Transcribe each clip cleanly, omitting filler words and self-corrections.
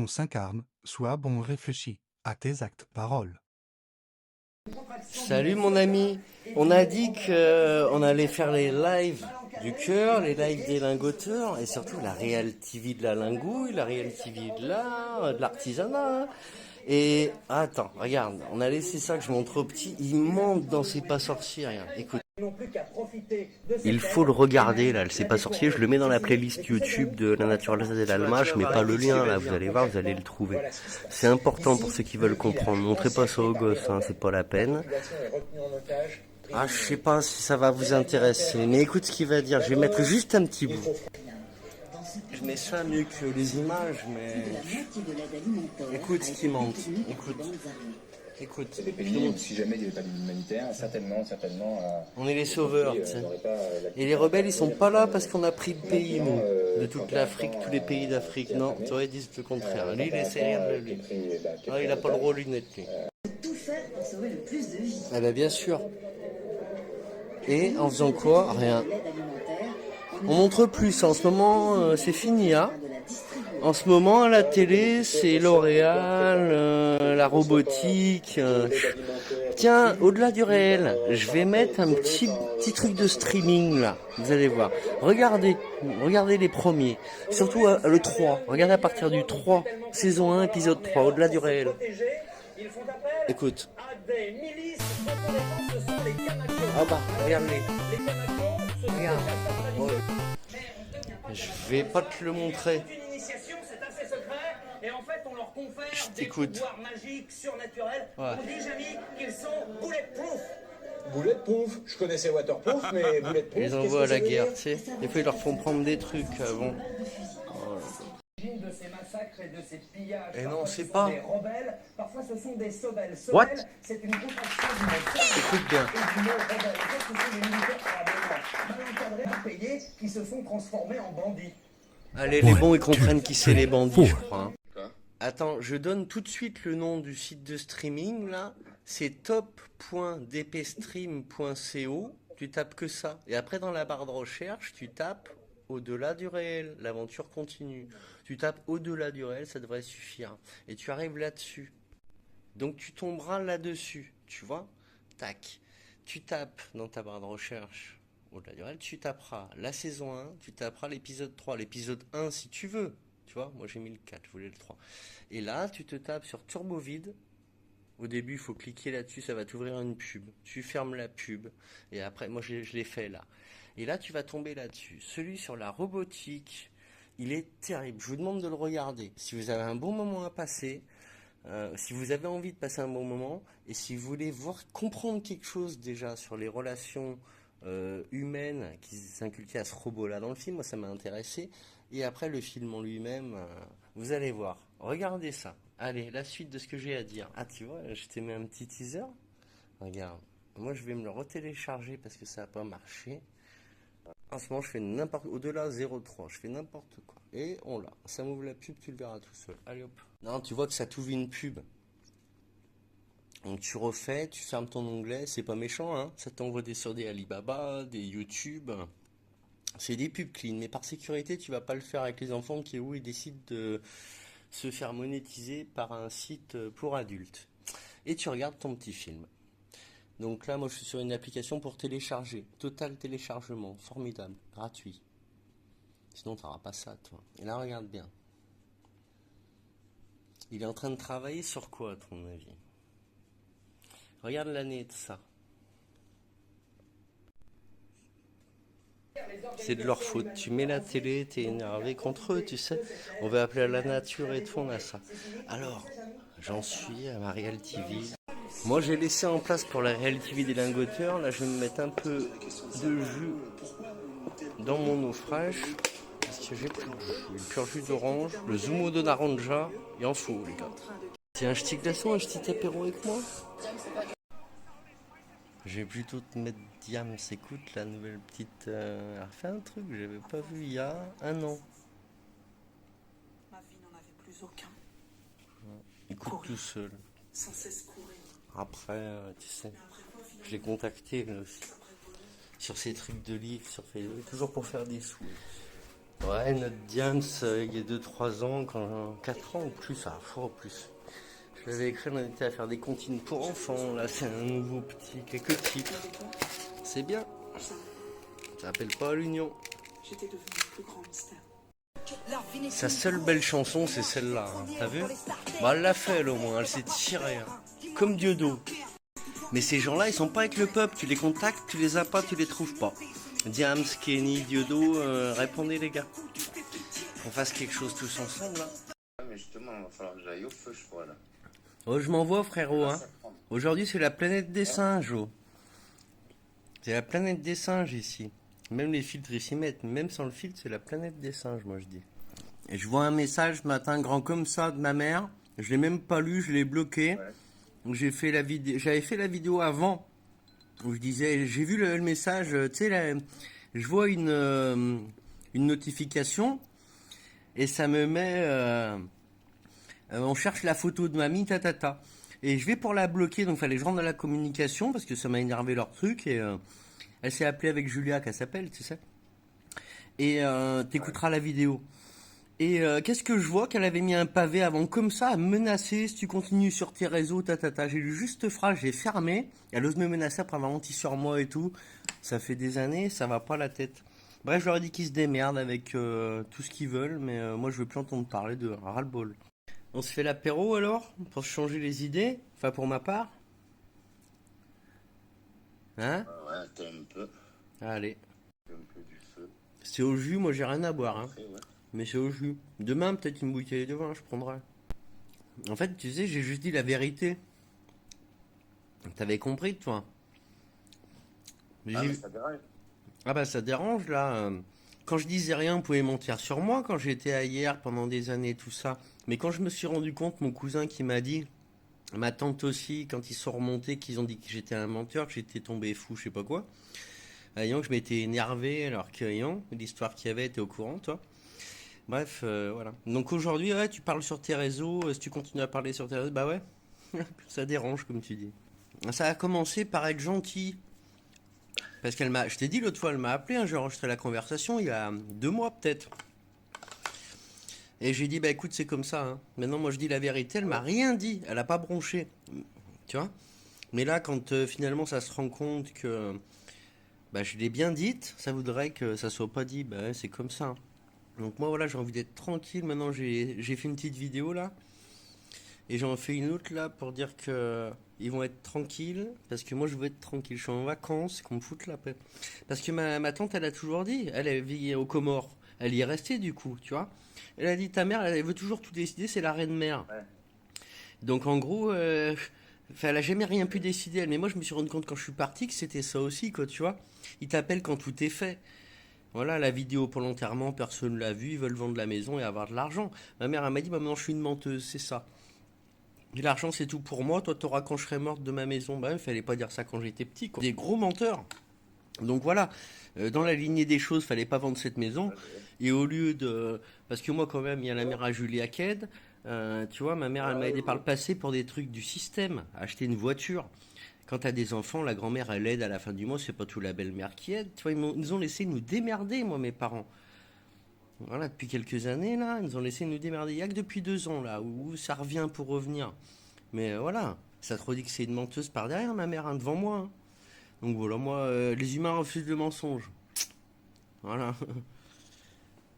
On s'incarne, sois bon réfléchi à tes actes, paroles. Salut mon ami, on a dit qu'on allait faire les lives du cœur, les lives des lingoteurs et surtout la Real TV de la lingouille, la Real TV de l'art, de l'artisanat. Et attends, regarde, on a laissé ça que je montre au petit, il monte dans C'est pas sorcier, regarde, écoute. Il faut le regarder là, le C'est pas sorcier, je le mets dans la playlist YouTube de La Naturaleza de l'Alma, je mets pas le lien là, vous allez voir, vous allez le trouver. C'est important pour ceux qui veulent comprendre, montrez pas ça aux gosses, hein, c'est pas la peine. Ah, je sais pas si ça va vous intéresser, mais écoute ce qu'il va dire, je vais mettre juste un petit bout. Je mets ça mieux que les images, mais écoute ce qu'il monte, écoute. Écoute, c'est des pays où si jamais il n'y avait pas d'aide humanitaire, certainement. on est les sauveurs, tu sais. Et les rebelles, ils sont pas là parce qu'on a pris le pays, nous, de toute l'Afrique, tous les pays d'Afrique. Non, tu vois, ils disent le contraire. Lui, il essaie rien de lui. Ah, il a pas le rôle lunettes, lui. Tout faire pour sauver le plus de vies. Ah ben bien sûr. Et en faisant quoi? Rien. On montre plus. En ce moment, c'est fini, hein. En ce moment, à la télé, c'est L'Oréal, la robotique. Tiens, au-delà du réel, je vais mettre un petit truc de streaming là. Vous allez voir. Regardez les premiers. Surtout le 3. Regardez à partir du 3, saison 1, épisode 3, au-delà du réel. Écoute. Ah bah, regarde-les. Regarde. Ouais. Je vais pas te le montrer. Et en fait, on leur confère Je des t'écoute. pouvoirs magiques, surnaturels. Ouais. On dit, Jamy, qu'ils sont bulletproof. Bulletproof, je connaissais waterproof, mais bulletproof. Ils les envoient à la guerre, tu sais. Des fois, ils leur font prendre des trucs avant. De ces massacres et de ces pillages. Et non, Parfois, c'est ce sont pas. des rebelles, parfois ce sont des sobels. What? Sobel, c'est une contraction du mot Écoute bien. et du mot rebelle. En fait, ce sont des militaires arabes mal encadrés, mal payés, qui se sont transformés en bandits. Allez, les bons, ils comprennent qui c'est les bandits, je crois. Hein. Attends, je donne tout de suite le nom du site de streaming, là. C'est top.dpstream.co. Tu tapes que ça. Et après, dans la barre de recherche, tu tapes au-delà du réel. L'aventure continue. Tu tapes au-delà du réel, ça devrait suffire. Et tu arrives là-dessus. Donc, tu tomberas là-dessus. Tu vois? Tac. Tu tapes dans ta barre de recherche au-delà du réel. Tu taperas la saison 1. Tu taperas l'épisode 3. L'épisode 1, si tu veux. Tu vois, moi j'ai mis le 4, je voulais le 3. Et là, tu te tapes sur TurboVid. Au début, il faut cliquer là-dessus, ça va t'ouvrir une pub. Tu fermes la pub. Et après, moi je l'ai fait là. Et là, tu vas tomber là-dessus. Celui sur la robotique, il est terrible. Je vous demande de le regarder. Si vous avez un bon moment à passer, si vous avez envie de passer un bon moment, et si vous voulez comprendre quelque chose déjà sur les relations humaines qui s'inculquaient à ce robot-là dans le film, moi ça m'a intéressé. Et après le film en lui-même, vous allez voir. Regardez ça. Allez, la suite de ce que j'ai à dire. Ah, tu vois, je t'ai mis un petit teaser. Regarde. Moi, je vais me le retélécharger parce que ça n'a pas marché. En ce moment, je fais n'importe quoi. Au-delà 0,3, je fais n'importe quoi. Et on l'a. Ça m'ouvre la pub, tu le verras tout seul. Allez hop. Non, tu vois que ça t'ouvre une pub. Donc tu refais, tu fermes ton onglet. C'est pas méchant, hein. Ça t'envoie sur des Alibaba, des YouTube. C'est des pubs clean, mais par sécurité, tu vas pas le faire avec les enfants qui où ils décident de se faire monétiser par un site pour adultes. Et tu regardes ton petit film. Donc là, moi, je suis sur une application pour télécharger. Total téléchargement, formidable, gratuit. Sinon, tu n'auras pas ça, toi. Et là, regarde bien. Il est en train de travailler sur quoi, à ton avis? Regarde l'année de ça. C'est de leur faute. Tu mets la télé, t'es énervé contre eux, tu sais. On veut appeler à la nature et tout, on a ça. Alors, j'en suis à ma Real TV. Moi, j'ai laissé en place pour la Real TV des lingoteurs. Là, je vais me mettre un peu de jus dans mon eau fraîche. Parce que j'ai plus de jus. Le pur jus d'orange, le zumo de naranja. Il en faut, les gars. C'est un petit glaçon, un petit apéro avec moi? Je vais plutôt te mettre Diams, écoute la nouvelle petite... Elle a fait un truc que j'avais pas vu il y a un an. Ma vie n'en avait plus aucun. Écoute Courir. tout seul. Sans cesse courir. Après, tu sais, je l'ai contacté là aussi. Sur ces trucs de livres, sur Facebook, toujours pour faire des sous. Ouais, notre Diams, il y a 2-3 ans, 4 ans ou plus, ah, fois plus. Je l'avais écrit, on était à faire des comptines pour enfants. Là, c'est un nouveau petit, quelques titres. C'est bien. Ça appelle pas à l'union. J'étais devenue le plus grand mystère. Sa seule belle chanson, c'est celle-là. Hein. T'as vu? Bah, elle l'a fait, elle, au moins. Elle s'est tirée. Hein. Comme Dieudo. Mais ces gens-là, ils sont pas avec le peuple. Tu les contactes, tu les as pas, tu les trouves pas. Diams, Kenny, Dieudo, répondez, les gars. On fasse quelque chose tous ensemble, là. Mais justement, il va falloir que j'aille au feu, je crois, là. Oh, je m'envoie, frérot. Hein. Aujourd'hui, c'est la planète des singes. Oh. C'est la planète des singes ici. Même les filtres, ils s'y mettent. Même sans le filtre, c'est la planète des singes, moi, je dis. Et je vois un message ce matin, grand comme ça, de ma mère. Je l'ai même pas lu, je l'ai bloqué. Ouais. J'avais fait la vidéo avant. Où je disais, j'ai vu le message, tu sais, je vois une notification. Et ça me met... on cherche la photo de mamie, tatata. Et je vais pour la bloquer, donc il fallait que je rentre dans la communication, parce que ça m'a énervé leur truc, et elle s'est appelée avec Julia, qu'elle s'appelle, tu sais. Et t'écouteras la vidéo. Et qu'est-ce que je vois? Qu'elle avait mis un pavé avant, comme ça, à me menacer, si tu continues sur tes réseaux, tatata. J'ai lu juste phrase, j'ai fermé, elle ose me menacer après avoir menti sur moi et tout. Ça fait des années, ça va pas la tête. Bref, je leur ai dit qu'ils se démerdent avec tout ce qu'ils veulent, mais moi je veux plus entendre parler de ras-le-bol. On se fait l'apéro alors, pour se changer les idées, enfin pour ma part. Hein? Ouais, attends un peu. Allez. Un peu du feu. C'est au jus, moi j'ai rien à boire. Hein. Après, ouais. Mais c'est au jus. Demain, peut-être une bouteille de vin, je prendrai. En fait, tu sais, j'ai juste dit la vérité. T'avais compris, toi? Ah, mais ça dérange. Ah bah ça dérange, là. Quand je disais rien, on pouvait mentir sur moi quand j'étais à hier pendant des années, tout ça. Mais quand je me suis rendu compte, mon cousin qui m'a dit, ma tante aussi, quand ils sont remontés, qu'ils ont dit que j'étais un menteur, que j'étais tombé fou, je sais pas quoi. Ayant que je m'étais énervé, alors que l'histoire qu'il y avait était au courant, toi. Bref, voilà. Donc aujourd'hui, ouais, tu parles sur tes réseaux, si tu continues à parler sur tes réseaux, bah ouais, ça dérange, comme tu dis. Ça a commencé par être gentil. Parce qu'elle m'a, je t'ai dit l'autre fois, elle m'a appelé, hein, j'ai enregistré la conversation il y a 2 mois peut-être. Et j'ai dit, bah écoute, c'est comme ça. Hein. Maintenant, moi je dis la vérité, elle m'a rien dit, elle a pas bronché. Tu vois? Mais là, quand finalement ça se rend compte que bah, je l'ai bien dite, ça voudrait que ça soit pas dit, bah ouais, c'est comme ça. Hein. Donc moi voilà, j'ai envie d'être tranquille. Maintenant, j'ai fait une petite vidéo là. Et j'en fais une autre là pour dire que ils vont être tranquilles. Parce que moi je veux être tranquille. Je suis en vacances, qu'on me foute la paix. Parce que ma tante, elle a toujours dit, elle vit aux Comores. Elle y est restée du coup, tu vois. Elle a dit, ta mère, elle veut toujours tout décider, c'est la reine mère. Ouais. Donc en gros, elle a jamais rien pu décider. Elle. Mais moi je me suis rendu compte quand je suis parti que c'était ça aussi, quoi, tu vois. Ils t'appellent quand tout est fait. Voilà, la vidéo pour l'enterrement, personne l'a vue, ils veulent vendre la maison et avoir de l'argent. Ma mère, elle m'a dit, bah, maintenant je suis une menteuse, c'est ça. Et l'argent, c'est tout pour moi, toi t'auras quand je serai morte de ma maison. Bah, il fallait pas dire ça quand j'étais petit, quoi. Des gros menteurs. Donc voilà, dans la lignée des choses, fallait pas vendre cette maison. Et au lieu de... Parce que moi, quand même, il y a la mère à Julie Aked. Tu vois, ma mère, elle m'a aidé par le passé pour des trucs du système. Acheter une voiture. Quand t'as des enfants, la grand-mère, elle aide à la fin du mois. C'est pas tout la belle-mère qui aide. Tu vois, ils nous ont laissé nous démerder, moi, mes parents. Voilà, depuis quelques années, là, ils nous ont laissé nous démerder. Il y a que depuis 2 ans, là, où ça revient pour revenir. Mais voilà, ça te redit que c'est une menteuse par derrière, ma mère, hein, devant moi. Hein. Donc voilà, moi, les humains refusent le mensonge. Voilà.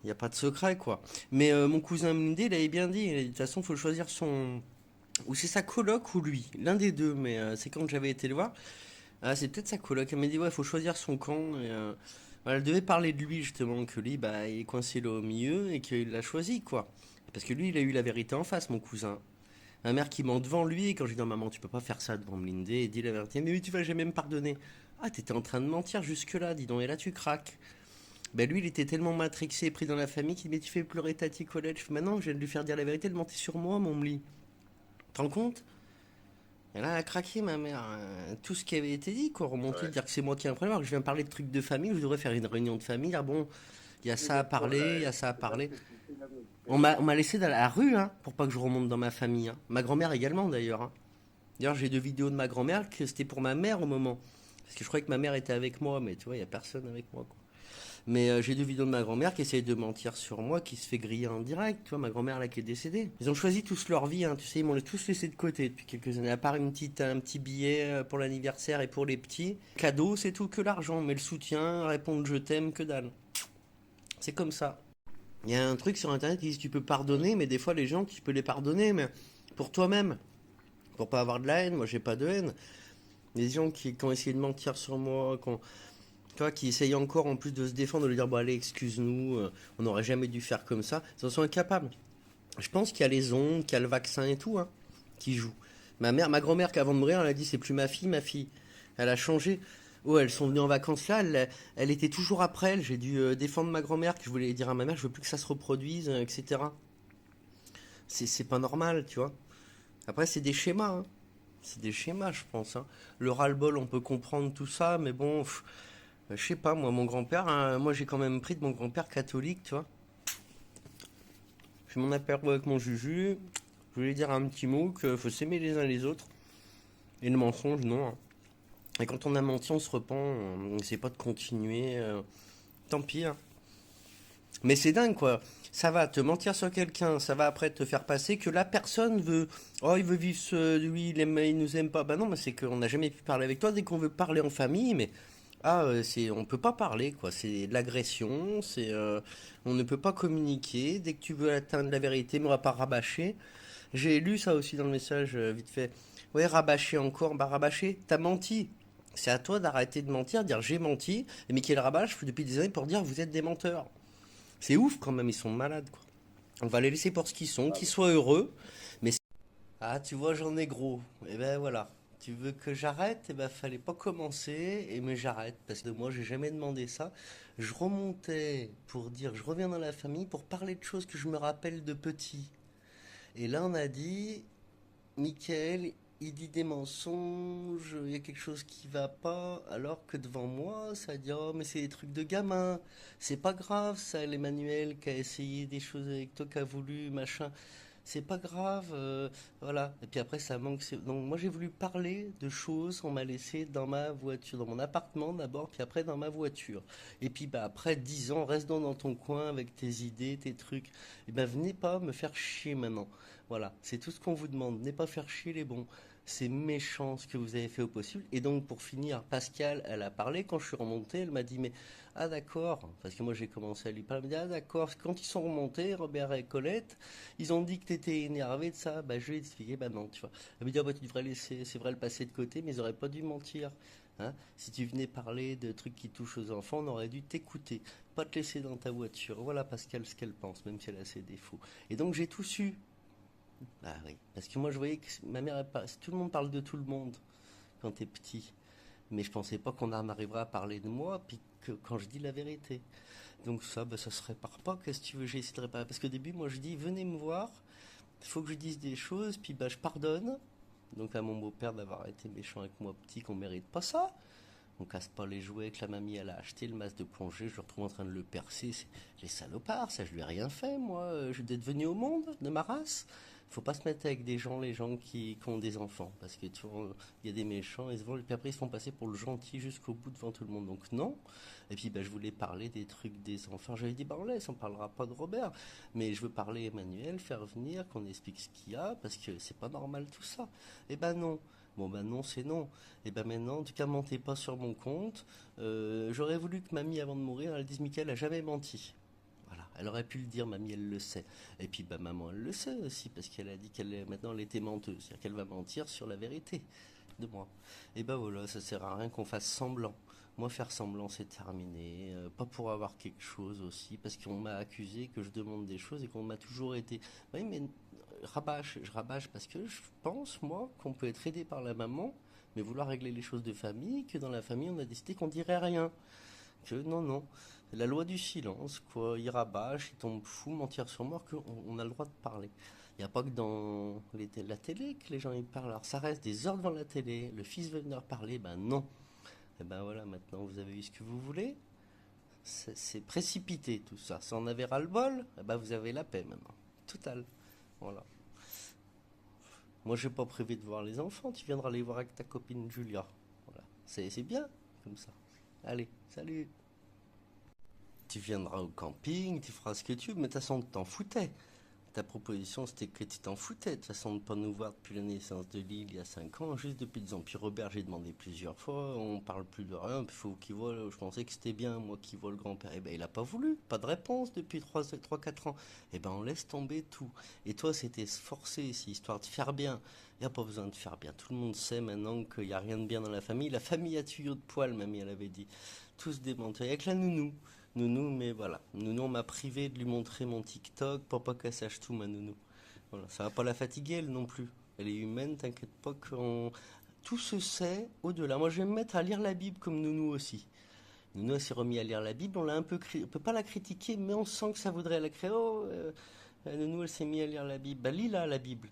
Il n'y a pas de secret, quoi. Mais mon cousin Mlindé, il avait bien dit, de toute façon, il faut choisir son... Ou c'est sa coloc ou lui, l'un des deux, mais c'est quand j'avais été le voir. C'est peut-être sa coloc, elle m'a dit, ouais, il faut choisir son camp. Et, voilà, elle devait parler de lui, justement, que lui, bah, il est coincé là au milieu et qu'il l'a choisi, quoi. Parce que lui, il a eu la vérité en face, mon cousin. Ma mère qui ment devant lui, et quand je dis non, maman, tu peux pas faire ça devant Mlindé, et dit la vérité, mais oui, tu vas jamais me pardonner. Ah, t'étais en train de mentir jusque-là, dis donc, et là tu craques. Ben lui, il était tellement matrixé et pris dans la famille qu'il dit, mais tu fais pleurer Tati Colette. Je fais, maintenant, je viens de lui faire dire la vérité, de mentir sur moi, mon Mli. Tu te rends compte? Et là, elle a craqué, ma mère. Tout ce qui avait été dit, quoi, remonter, dire que c'est moi qui ai un problème, alors que je viens parler de trucs de famille, où je devrais faire une réunion de famille. Ah bon, il y a ça à parler, il y a ça à parler. On m'a laissé dans la rue, hein, pour pas que je remonte dans ma famille. Hein. Ma grand-mère également, d'ailleurs. Hein. D'ailleurs, j'ai 2 vidéos de ma grand-mère, que c'était pour ma mère au moment. Parce que je croyais que ma mère était avec moi, mais tu vois, il n'y a personne avec moi, quoi. Mais j'ai 2 vidéos de ma grand-mère qui essaye de mentir sur moi, qui se fait griller en direct. Tu vois, ma grand-mère là qui est décédée. Ils ont choisi tous leur vie, hein, tu sais, ils m'ont tous laissé de côté depuis quelques années. À part un petit billet pour l'anniversaire et pour les petits. Cadeau, c'est tout, que l'argent. Mais le soutien, répondre je t'aime, que dalle. C'est comme ça. Il y a un truc sur internet qui dit tu peux pardonner, mais des fois les gens, tu peux les pardonner, mais pour toi-même. Pour pas avoir de la haine, moi j'ai pas de haine. Les gens qui ont essayé de mentir sur moi, tu vois, qui essayent encore en plus de se défendre, de lui dire bon allez excuse-nous, on n'aurait jamais dû faire comme ça, ils en sont incapables. Je pense qu'il y a les ondes, qu'il y a le vaccin et tout, hein, qui jouent. Ma grand-mère qui avant de mourir, elle a dit c'est plus ma fille. Elle a changé. Oh, elles sont venues en vacances là, elle était toujours après elle. J'ai dû défendre ma grand-mère, que je voulais dire à ma mère, je veux plus que ça se reproduise, etc. C'est pas normal, tu vois. Après, c'est des schémas, hein. C'est des schémas, je pense, hein. Le ras-le-bol, on peut comprendre tout ça, mais bon, je sais pas, moi, mon grand-père, hein, moi j'ai quand même pris de mon grand-père catholique, tu vois. Je m'en aperçois avec mon Juju, je voulais dire un petit mot qu'il faut s'aimer les uns les autres. Et le mensonge, non, hein. Et quand on a menti, on se repent, on essaie pas de continuer, tant pis, hein. Mais c'est dingue, quoi. Ça va te mentir sur quelqu'un, ça va après te faire passer que la personne veut. Oh, il veut vivre lui, il nous aime pas. Bah non, mais c'est qu'on n'a jamais pu parler avec toi dès qu'on veut parler en famille, mais. Ah, on peut pas parler, quoi. C'est de l'agression, on ne peut pas communiquer. Dès que tu veux atteindre la vérité, mais on va pas rabâcher. J'ai lu ça aussi dans le message, vite fait. Ouais, rabâcher encore. Bah, rabâcher, t'as menti. C'est à toi d'arrêter de mentir, dire j'ai menti, mais qu'il rabâche depuis des années pour dire vous êtes des menteurs. C'est ouf quand même, ils sont malades, quoi. On va les laisser pour ce qu'ils sont, qu'ils soient heureux. Mais ah, tu vois, j'en ai gros. Et ben voilà. Tu veux que j'arrête? Et ben fallait pas commencer. Et mais j'arrête parce que moi j'ai jamais demandé ça. Je remontais pour dire je reviens dans la famille pour parler de choses que je me rappelle de petit. Et là on a dit Michael, il dit des mensonges, il y a quelque chose qui va pas, alors que devant moi, ça dit oh mais c'est des trucs de gamin, c'est pas grave ça, l'Emmanuel qui a essayé des choses avec toi, qui a voulu machin, c'est pas grave, voilà. Et puis après ça manque, donc moi j'ai voulu parler de choses qu'on m'a laissé dans ma voiture, dans mon appartement d'abord, puis après dans ma voiture. Et puis bah après 10 ans, reste dans ton coin avec tes idées, tes trucs. Et ben venez pas me faire chier maintenant. Voilà, c'est tout ce qu'on vous demande. Venez pas faire chier les bons. C'est méchant ce que vous avez fait au possible. Et donc, pour finir, Pascal, elle a parlé. Quand je suis remonté, elle m'a dit, mais, ah d'accord. Parce que moi, j'ai commencé à lui parler. Elle m'a dit, ah d'accord. Quand ils sont remontés, Robert et Colette, ils ont dit que t'étais énervé de ça. Bah, je lui ai expliqué, bah non, tu vois. Elle m'a dit, ah bah, tu devrais laisser, c'est vrai, le passer de côté, mais ils auraient pas dû mentir. Hein, si tu venais parler de trucs qui touchent aux enfants, on aurait dû t'écouter, pas te laisser dans ta voiture. Voilà Pascal ce qu'elle pense, même si elle a ses défauts. Et donc j'ai tout su. Ah oui, parce que moi je voyais que ma mère, tout le monde parle de tout le monde quand t'es petit. Mais je pensais pas qu'on arriverait à parler de moi, puis que quand je dis la vérité. Donc ça, bah, ça se répare pas, qu'est-ce que tu veux, j'ai essayé de réparer. Parce qu'au début, moi je dis, venez me voir, il faut que je dise des choses, puis bah je pardonne. Donc à mon beau-père d'avoir été méchant avec moi petit, qu'on mérite pas ça. On casse pas les jouets que la mamie elle a acheté, le masque de plongée, je le retrouve en train de le percer. C'est les salopards, ça je lui ai rien fait moi, je suis venu au monde de ma race. Faut pas se mettre avec les gens qui ont des enfants, parce que tu vois, il y a des méchants, ils se vont, puis après ils se font passer pour le gentil jusqu'au bout devant tout le monde, donc non. Et puis bah, je voulais parler des trucs des enfants, j'avais dit bah on laisse, on parlera pas de Robert, mais je veux parler Emmanuel, faire venir, qu'on explique ce qu'il y a, parce que c'est pas normal tout ça. Et ben non. Bon ben non, c'est non. Et ben maintenant, en tout cas, mentez pas sur mon compte. J'aurais voulu que mamie, avant de mourir, elle dise Mickaël a jamais menti. Voilà, elle aurait pu le dire, mamie, elle le sait. Et puis bah maman, elle le sait aussi, parce qu'elle a dit maintenant elle était menteuse, c'est-à-dire qu'elle va mentir sur la vérité de moi. Et ben voilà, ça sert à rien qu'on fasse semblant. Moi, faire semblant, c'est terminé. Pas pour avoir quelque chose aussi, parce qu'on m'a accusé que je demande des choses et qu'on m'a toujours été. Oui, mais je rabâche parce que je pense, moi, qu'on peut être aidé par la maman, mais vouloir régler les choses de famille, que dans la famille, on a décidé qu'on dirait rien. Que non. La loi du silence, quoi. Il rabâche, il tombe fou, mentir sur moi, qu'on a le droit de parler. Il n'y a pas que dans la télé que les gens y parlent. Alors ça reste des heures devant la télé, le fils veut venir parler, ben non. Et ben voilà, maintenant vous avez eu ce que vous voulez. C'est précipité tout ça. Si on avait ras-le-bol, eh ben vous avez la paix maintenant. Total. Voilà. Moi, je vais pas prévu de voir les enfants. Tu viendras les voir avec ta copine Julia. Voilà. C'est bien comme ça. Allez, salut. tu viendras au camping, tu feras ce que tu veux, mais de toute façon, tu t'en foutais. Ta proposition, c'était que tu t'en foutais, de toute façon, de pas nous voir depuis la naissance de Lille il y a 5 ans, juste depuis 2 ans. Puis Robert, j'ai demandé plusieurs fois, on parle plus de rien, puis faut qu'il voit, je pensais que c'était bien, moi qui vois le grand-père. Eh ben, il a pas voulu, pas de réponse depuis 3-4 ans. Eh ben, on laisse tomber tout. Et toi, c'était se forcer ici, histoire de faire bien. Il n'y a pas besoin de faire bien. Tout le monde sait maintenant qu'il n'y a rien de bien dans la famille. La famille à tuyau de poil, mamie, elle avait dit. Tous démantelés, avec la nounou. Nounou, mais voilà. Nounou, on m'a privé de lui montrer mon TikTok pour pas qu'elle sache tout, ma nounou. Voilà, ça va pas la fatiguer, elle non plus. Elle est humaine, t'inquiète pas qu'on... Tout se sait au-delà. Moi, je vais me mettre à lire la Bible comme Nounou aussi. Nounou, elle s'est remis à lire la Bible, on l'a un peu... On peut pas la critiquer, mais on sent que ça voudrait la créer. Oh, Nounou, elle s'est mise à lire la Bible. Bah, lis-la, la Bible.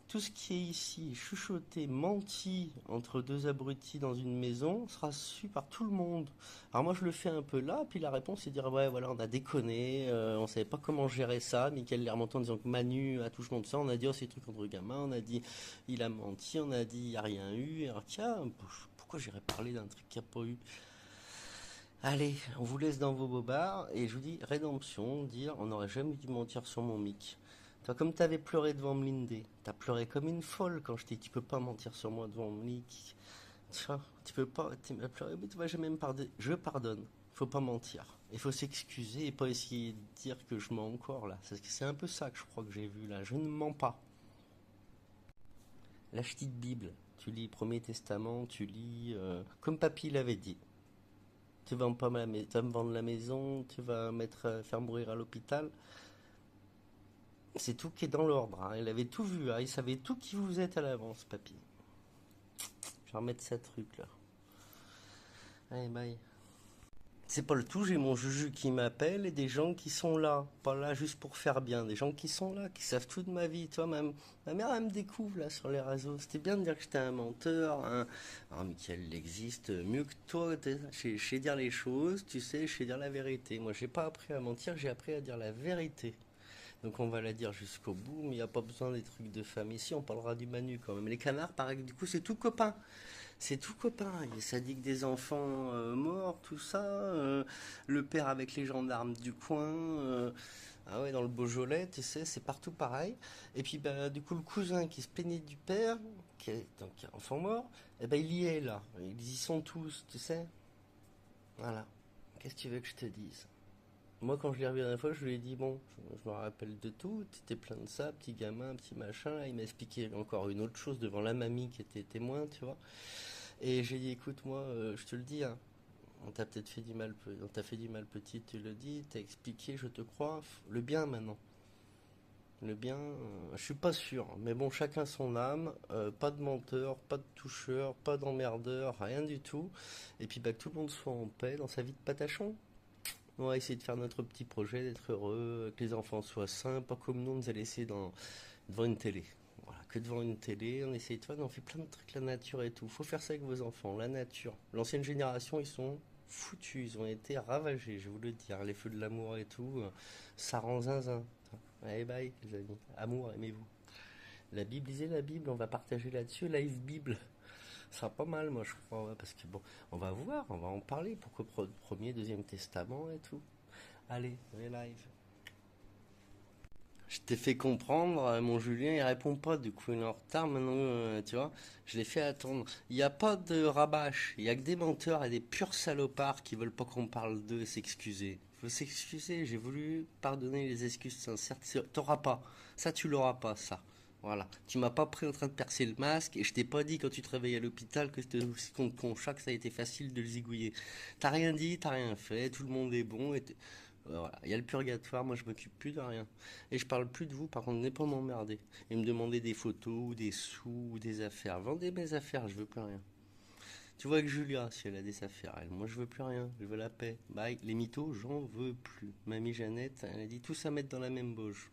Tout ce qui est ici, chuchoté, menti entre deux abrutis dans une maison, sera su par tout le monde. Alors moi je le fais un peu là, puis la réponse c'est de dire ouais voilà on a déconné, on savait pas comment gérer ça. Michael Lermontant en disant que Manu a touché de ça, on a dit oh c'est des trucs entre gamins, on a dit il a menti, on a dit il n'y a rien eu. Alors tiens, pourquoi j'irais parler d'un truc qu'il n'y a pas eu? Allez, on vous laisse dans vos bobards, et je vous dis rédemption, dire on n'aurait jamais dû mentir sur mon mic. Toi, comme t'avais pleuré devant Mlindé, t'as pleuré comme une folle quand je t'ai dit tu peux pas mentir sur moi devant Mlik. Tu peux pas, tu m'as pleuré, mais tu vas jamais me pardonner. Je pardonne. Faut pas mentir. Il faut s'excuser et pas essayer de dire que je mens encore là. C'est un peu ça que je crois que j'ai vu là. Je ne mens pas. La petite Bible, tu lis Premier Testament, tu lis comme Papy l'avait dit. Tu vas me vendre la maison, tu vas faire mourir à l'hôpital. C'est tout qui est dans l'ordre. Hein. Il avait tout vu. Hein. Il savait tout qui vous êtes à l'avance, papy. Je vais remettre ça truc là. Allez, bye. C'est pas le tout. J'ai mon juju qui m'appelle et des gens qui sont là. Pas là juste pour faire bien. Des gens qui sont là, qui savent tout de ma vie. Toi, ma mère, elle me découvre là sur les réseaux. C'était bien de dire que j'étais un menteur. Alors, Michael, il existe mieux que toi. Je sais dire les choses. Tu sais, je sais dire la vérité. Moi, j'ai pas appris à mentir. J'ai appris à dire la vérité. Donc on va la dire jusqu'au bout, mais il n'y a pas besoin des trucs de famille. Ici, on parlera du Manu quand même. Les canards, pareil, du coup, c'est tout copain. C'est tout copain. Ça dit que des enfants morts, tout ça. Le père avec les gendarmes du coin. Ah ouais, dans le Beaujolais, tu sais, c'est partout pareil. Et puis, bah, du coup, le cousin qui se plaignait du père, qui est un enfant mort, eh ben, il y est là. Ils y sont tous, tu sais. Voilà. Qu'est-ce que tu veux que je te dise? Moi, quand je l'ai revu la dernière fois, je lui ai dit, bon, je me rappelle de tout, t'étais plein de ça, petit gamin, petit machin. Là, il m'a expliqué encore une autre chose devant la mamie qui était témoin, tu vois. Et j'ai dit, écoute, moi, je te le dis, hein, on t'a peut-être fait du mal, on t'a fait du mal petit, tu le dis, t'as expliqué, je te crois, le bien maintenant. Le bien, je suis pas sûr, mais bon, chacun son âme, pas de menteur, pas de toucheur, pas d'emmerdeur, rien du tout. Et puis, bah, que tout le monde soit en paix dans sa vie de patachon. On va essayer de faire notre petit projet, d'être heureux, que les enfants soient sains, pas comme nous, on nous a laissés devant une télé. Voilà, que devant une télé, on essaye de faire, on fait plein de trucs, la nature et tout. Faut faire ça avec vos enfants, la nature. L'ancienne génération, ils sont foutus, ils ont été ravagés, je vais vous le dire. Les feux de l'amour et tout, ça rend zinzin. Allez, bye, les amis. Amour, aimez-vous. La Bible, lisez la Bible, on va partager là-dessus, Live Bible. Ça sera pas mal, moi, je crois, ouais, parce que bon, on va voir, on va en parler. Pourquoi premier, deuxième testament et tout. Allez, live. Je t'ai fait comprendre, mon Julien, il répond pas, du coup, il est en retard maintenant, tu vois. Je l'ai fait attendre. Il n'y a pas de rabâche, il y a que des menteurs et des purs salopards qui veulent pas qu'on parle d'eux et s'excuser. Faut s'excuser, j'ai voulu pardonner les excuses sincères. T'auras pas. Ça, tu l'auras pas, ça. Voilà. Tu m'as pas pris en train de percer le masque et je t'ai pas dit quand tu te réveillais à l'hôpital que c'était aussi contre con chat que ça a été facile de le zigouiller. T'as rien dit, t'as rien fait, tout le monde est bon et voilà. Il y a le purgatoire, moi je m'occupe plus de rien. Et je parle plus de vous, par contre, n'est pas m'emmerder. Et me demander des photos ou des sous ou des affaires. Vendez mes affaires, je veux plus rien. Tu vois avec Julia, si elle a des affaires, elle, moi je veux plus rien, je veux la paix. Bye. Les mythos, j'en veux plus. Mamie Jeannette, elle a dit tous à mettre dans la même boge.